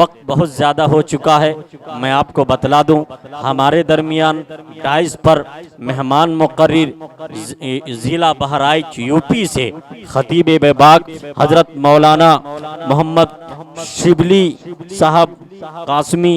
वक्त बहुत ज़्यादा हो चुका है। मैं आपको बतला दूं, हमारे दरमियान डाइस पर मेहमान मुकर्रिर ज़िला बहराइच यूपी से खतीब बेबाक हज़रत मौलाना मोहम्मद शिबली साहब कासमी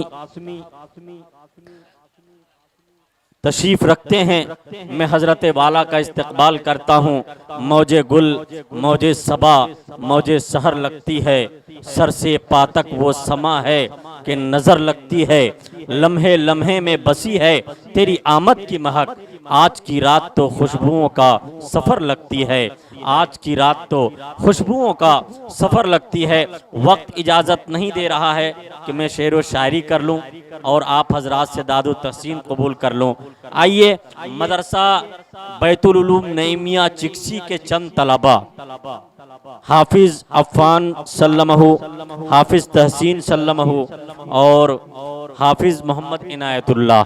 तशरीफ रखते हैं। मैं हज़रत वाला का इस्तकबाल करता हूँ। मौजे गुल मौजे सबा मौजे सहर लगती है, सर से पातक वो समा है कि नज़र लगती है, लम्हे लम्हे में बसी है तेरी आमद की महक। आज की रात तो खुशबुओं का सफ़र लगती है, आज की रात तो खुशबुओं का सफ़र लगती है। वक्त इजाज़त नहीं दे रहा है कि मैं शेर व शायरी कर लूँ और आप हजरात से दादु तहसीन कबूल कर लूँ। आइए, मदरसा बैतुल उलूम नईमिया चिक्सी के चंद तलबा हाफिज अफ़ान सल्लमहु, हाफिज तहसीन सल्लमहु और हाफिज मोहम्मद इनायतुल्लाह,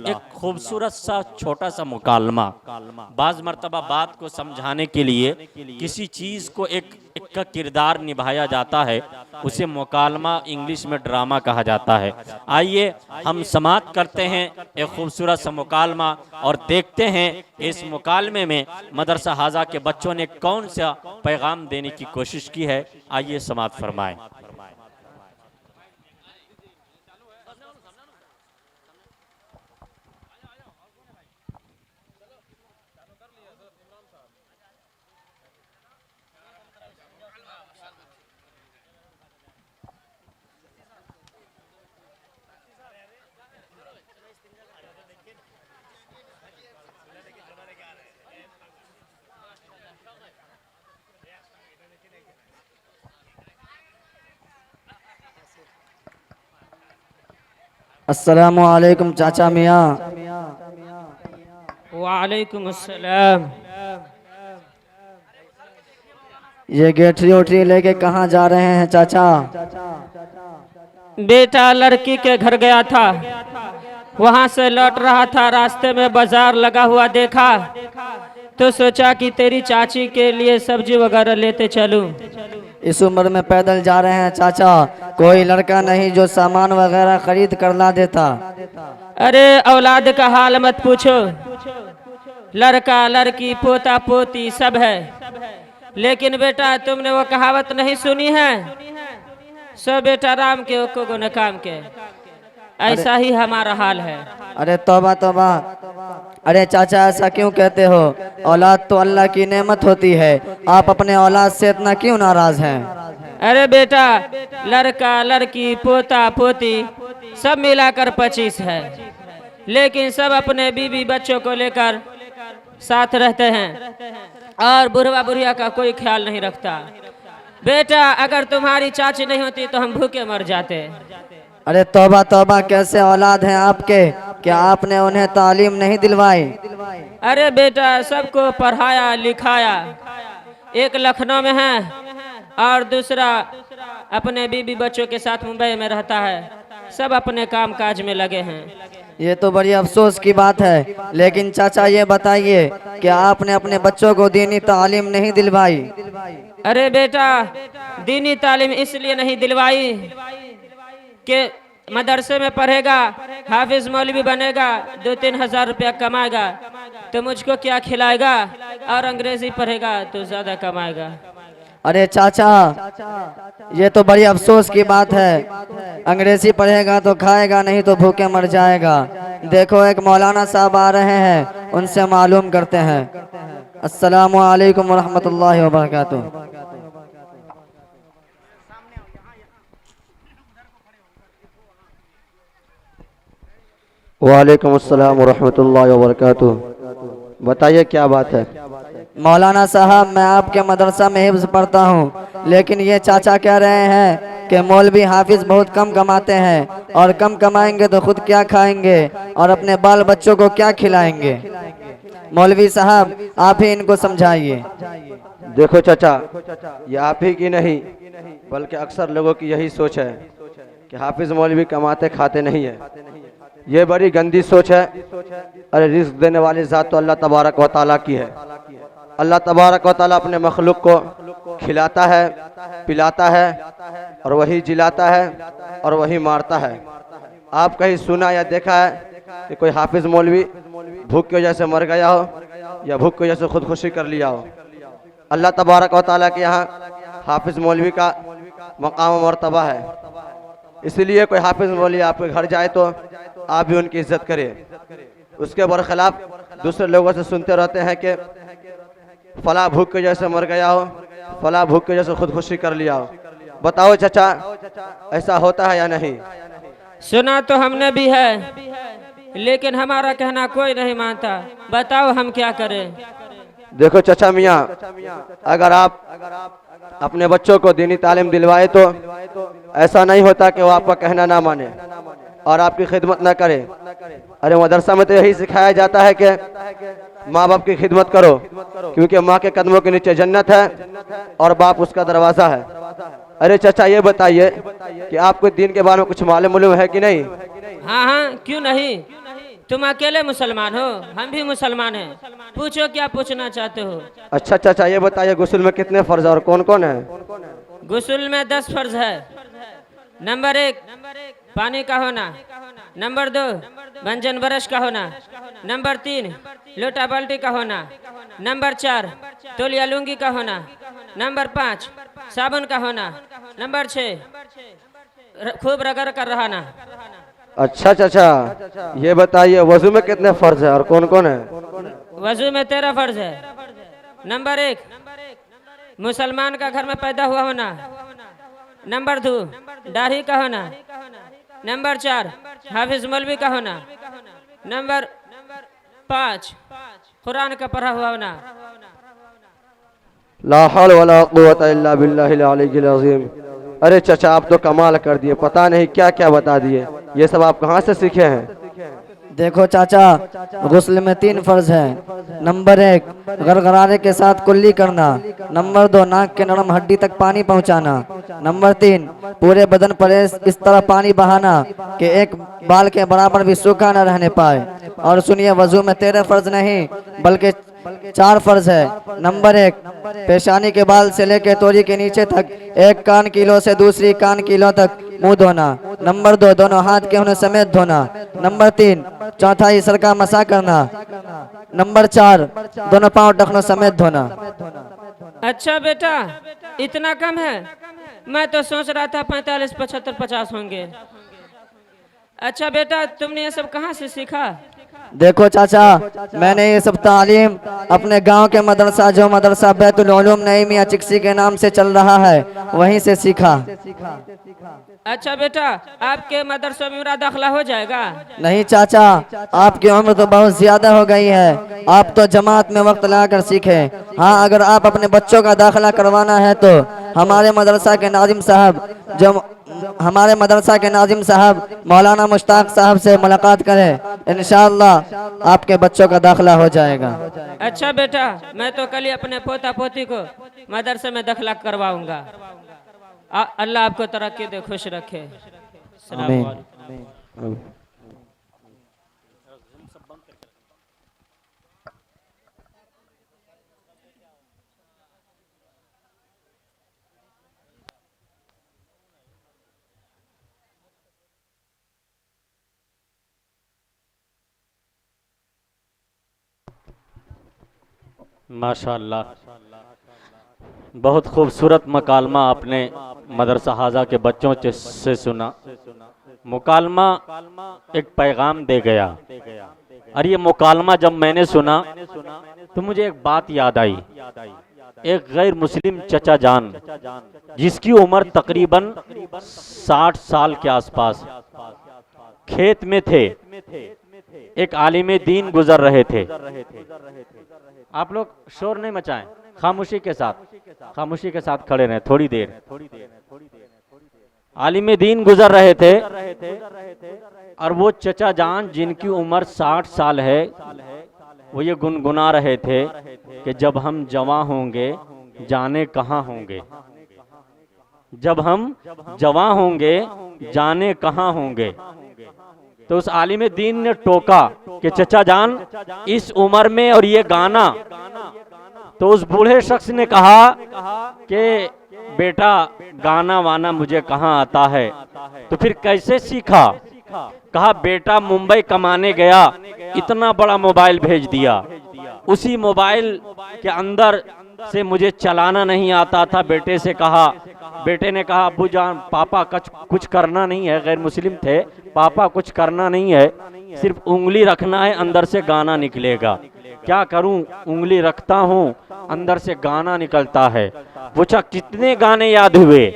एक खूबसूरत सा छोटा सा मुकालमा। बाज़ मरतबा बात को समझाने के लिए किसी चीज़ को एक का किरदार निभाया जाता है, उसे मुकालमा इंग्लिश में ड्रामा कहा जाता है। आइए हम समाअत करते हैं एक खूबसूरत सा मुकालमा और देखते हैं इस मुकालमे में मदरसा हाजा के बच्चों ने कौन सा पैगाम देने की कोशिश की है। आइए समाअत फरमाएं। अस्सलामु अलैकुम चाचा मियाँ। वालेकुम अस्सलाम। ये गेठरी उठरी लेके कहाँ जा रहे हैं चाचा? बेटा लड़की के घर गया था, वहाँ से लौट रहा था, रास्ते में बाजार लगा हुआ देखा तो सोचा कि तेरी चाची के लिए सब्जी वगैरह लेते चलूं। इस उम्र में पैदल जा रहे हैं चाचा, कोई लड़का नहीं जो सामान वगैरह खरीद कर ला देता? अरे औलाद का हाल मत पूछो, लड़का लड़की पोता पोती सब है, लेकिन बेटा तुमने वो कहावत नहीं सुनी है, सो बेटा राम के को गुण काम के। ऐसा ही हमारा हाल है। अरे तौबा तौबा। अरे चाचा ऐसा क्यों कहते हो? औलाद तो अल्लाह की नेमत होती है, आप अपने औलाद से इतना क्यों नाराज हैं? अरे बेटा लड़का लड़की पोता पोती सब मिलाकर 25 है, लेकिन सब अपने बीवी बच्चों को लेकर साथ रहते हैं और बुढ़वा बुढ़िया का कोई ख्याल नहीं रखता। बेटा अगर तुम्हारी चाची नहीं होती तो हम भूखे मर जाते। अरे तौबा तौबा, कैसे औलाद हैं आपके? क्या आपने उन्हें तालीम नहीं दिलवाई? अरे बेटा सबको पढ़ाया लिखाया, एक लखनऊ में है और दूसरा अपने बीबी बच्चों के साथ मुंबई में रहता है, सब अपने काम काज में लगे हैं। ये तो बड़ी अफसोस की बात है, लेकिन चाचा ये बताइए कि आपने अपने बच्चों को दीनी तालीम नहीं दिलवाई? अरे बेटा दीनी तालीम इसलिए नहीं दिलवाई कि मदरसे में पढ़ेगा, हाफिज मौलवी बनेगा, 2-3 हजार रुपया कमाएगा तो मुझको क्या खिलाएगा, और अंग्रेजी पढ़ेगा तो ज्यादा कमाएगा। अरे चाचा ये तो बड़ी अफसोस की बात है, अंग्रेजी पढ़ेगा तो खाएगा, नहीं तो भूखे मर जाएगा। देखो एक मौलाना साहब आ रहे हैं, उनसे मालूम करते हैं। अस्सलामु अलैकुम वरहमतुल्लाहि वबरकातुहू। वालेकुम अस्सलाम वरहमतुल्लाहि वबरकातुह। बताइए क्या बात है। मौलाना साहब, मैं आपके मदरसा में हिफ्ज़ पढ़ता हूँ, लेकिन ये चाचा कह रहे हैं कि मौलवी हाफिज बहुत कम कमाते हैं और कम कमाएंगे तो खुद क्या खाएंगे और अपने बाल बच्चों को क्या खिलाएंगे। मौलवी साहब, आप ही इनको समझाइए। देखो चाचा, ये आप ही की नहीं बल्कि अक्सर लोगों की यही सोच है कि हाफिज मौलवी कमाते खाते नहीं है। ये बड़ी गंदी सोच है। अरे रिस्क देने वाली ज़ात तो अल्लाह तबारक व तआला की है। अल्लाह तबारक व तआला अपने मखलूक को खिलाता है, पिलाता है और वही जिलाता है और वही मारता है। आप कहीं सुना या देखा है कि कोई हाफिज मौलवी भूख की वजह से मर गया हो या भूख की वजह से खुदकुशी कर लिया हो। अल्लाह तबारक व तआला के यहाँ हाफिज मौलवी का मकाम व मर्तबा है। इसलिए कोई हाफिज मौलवी आपके घर जाए तो आप भी उनकी इज्जत करें। उसके बरखिलाफ दूसरे लोगों से सुनते रहते हैं कि फला भूख की वजह से मर गया हो, फला भूख की वजह से खुदकुशी कर लिया हो। बताओ चाचा, ऐसा होता है या नहीं? सुना तो हमने भी है, लेकिन हमारा कहना कोई नहीं मानता। बताओ हम क्या करें। देखो चाचा मियाँ, अगर आप अपने बच्चों को दीनी तालीम दिलवाए तो ऐसा नहीं होता कि वो आपका कहना ना माने और आपकी खिदमत ना करे। अरे मदरसा में तो यही सिखाया जाता है कि माँ बाप की खिदमत करो, क्योंकि माँ के कदमों के नीचे जन्नत है और बाप उसका दरवाज़ा है। अरे चाचा, ये बताइए कि आपको दीन के बारे में कुछ मालूम है कि नहीं? हाँ हाँ, क्यों नहीं। तुम अकेले मुसलमान हो, हम भी मुसलमान हैं। पूछो क्या पूछना चाहते हो। अच्छा चाचा, ये बताइए गुस्ल में कितने फर्ज और कौन कौन है? गुस्ल में 10 फर्ज है। नंबर 1 पानी का होना, नंबर 2 भंजन ब्रश का होना, नंबर 3 लोटा बाल्टी का होना, नंबर 4 तौलिया लुंगी का होना, नंबर 5 साबुन का होना, नंबर 6 खूब रगड़ कर रहना। अच्छा चाचा, ये बताइए वजू में कितने फर्ज है और कौन कौन है? वजू में 13 फर्ज है। नंबर 1 मुसलमान का घर में पैदा हुआ होना, नंबर 2 दाढ़ी का होना, नंबर 4 हाफिज मौलवी का होना, नंबर 5 कुरान का पढ़ा हुआ होना। ला हौल वला कुव्वता इल्ला बिल्लाहिल अलीय्यिल अज़ीम। अरे चाचा, आप तो कमाल कर दिए, पता नहीं क्या क्या बता दिए। ये सब आप कहाँ से सीखे हैं? देखो चाचा, गुस्ल में 3 फर्ज है। नंबर 1 गरगरारे के साथ कुल्ली करना, नंबर 2 नाक के नरम हड्डी तक पानी पहुंचाना, नंबर 3 पूरे बदन पर इस तरह पानी बहाना कि एक बाल के बराबर भी सूखा न रहने पाए। और सुनिए, वजू में 13 फर्ज नहीं बल्कि 4 फर्ज है। नंबर 1 पेशानी के बाल से लेकर तोरी के नीचे तक एक कान किलो से दूसरी कान किलो तक मुंह धोना, नंबर 2 दोनों हाथ के होने समेत धोना, नंबर 3 चौथाई सर का मसा करना, नंबर 4 दोनों पांव टखनों समेत धोना। अच्छा बेटा, इतना कम है? मैं तो सोच रहा था 45, 75, 50 होंगे। अच्छा बेटा, तुमने ये सब कहाँ से सीखा? देखो चाचा, मैंने ये सब तालीम अपने गांव के मदरसा, जो मदरसा बैतुल उलूम नई मियां चिक्सी के नाम से चल रहा है, वहीं से सीखा। अच्छा बेटा, आपके मदरसे में मेरा दाखिला हो जाएगा? नहीं चाचा, आपकी उम्र तो बहुत ज्यादा हो गई है, आप तो जमात में वक्त लाकर सीखे। हाँ, अगर आप अपने बच्चों का दाखिला करवाना है तो हमारे मदरसा के नाजिम साहब मौलाना मुश्ताक साहब से मुलाकात करें, इंशाअल्लाह आपके बच्चों का दाखिला हो जाएगा। अच्छा बेटा, मैं तो कल ही अपने पोता पोती को मदरसे में दाखिला करवाऊंगा। अल्लाह आपको तरक्की दे, खुश रखे। आमीन। माशाअल्लाह, बहुत खूबसूरत मकालमा आपने मदरसा हाजा के बच्चों से सुना। मुकालमा एक पैगाम दे गया। और ये मुकालमा जब मैंने सुना तो मुझे एक बात याद आई। एक गैर मुस्लिम चचा जान, जिसकी उम्र तकरीबन 60 साल के आसपास, खेत में थे एक आलिम दीन गुजर रहे थे। आप लोग शोर नहीं मचाएं, खामोशी के साथ खड़े रहें थोड़ी देर। आलिम दीन गुजर रहे थे और वो चचा जान जिनकी उम्र 60 साल है, वो ये गुनगुना रहे थे कि जब हम जवां होंगे जाने कहाँ होंगे, जब हम जवां होंगे जाने कहाँ होंगे। तो उस आलिम दीन ने टोका कि चचा जान इस उम्र में और ये गाना। तो उस बूढ़े शख्स ने कहा कि बेटा गाना वाना मुझे कहाँ आता है। तो फिर कैसे सीखा? कहा बेटा मुंबई कमाने गया, इतना बड़ा मोबाइल भेज दिया, उसी मोबाइल के अंदर से मुझे चलाना नहीं आता था। बेटे से कहा, बेटे ने कहा अब्बू जान पापा कुछ करना नहीं है, गैर मुस्लिम थे, पापा कुछ करना नहीं है, सिर्फ उंगली रखना है, अंदर से गाना निकलेगा। क्या करूं? उंगली रखता हूं, अंदर से गाना निकलता है। पूछा कितने गाने याद हुए?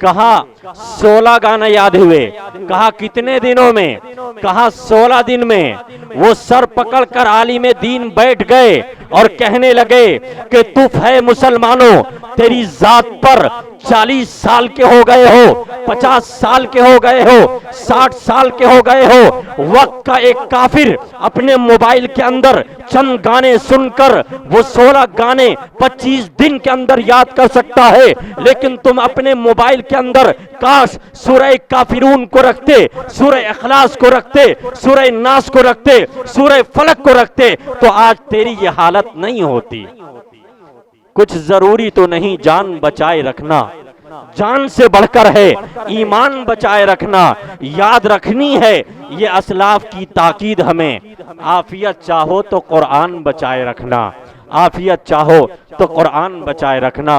कहा 16 गाने याद हुए। कहा कितने दिनों में? कहा 16 दिन में। वो सर पकड़कर आलिम दीन बैठ गए और कहने लगे कि तुफ है मुसलमानों, तेरी जात पर 40 साल के हो गए हो, 50 साल के हो गए हो, 60 साल के हो गए हो। वक्त का एक काफिर अपने मोबाइल के अंदर चंद गाने सुनकर वो 16 गाने 25 दिन के अंदर याद कर सकता है, लेकिन तुम अपने मोबाइल के अंदर काश सूरह काफिरून को रखते, सूरह इखलास को रखते, सूरह नास को रखते, सूरह फलक को रखते, तो आज तेरी ये हालत नहीं होती। कुछ जरूरी तो नहीं, जान बचाए रखना, जान से बढ़कर है ईमान बचाए रखना, याद रखनी है ये असलाफ की ताकीद हमें। आफियत चाहो तो कुरान बचाए रखना, आफियत चाहो तो कुरान बचाए रखना।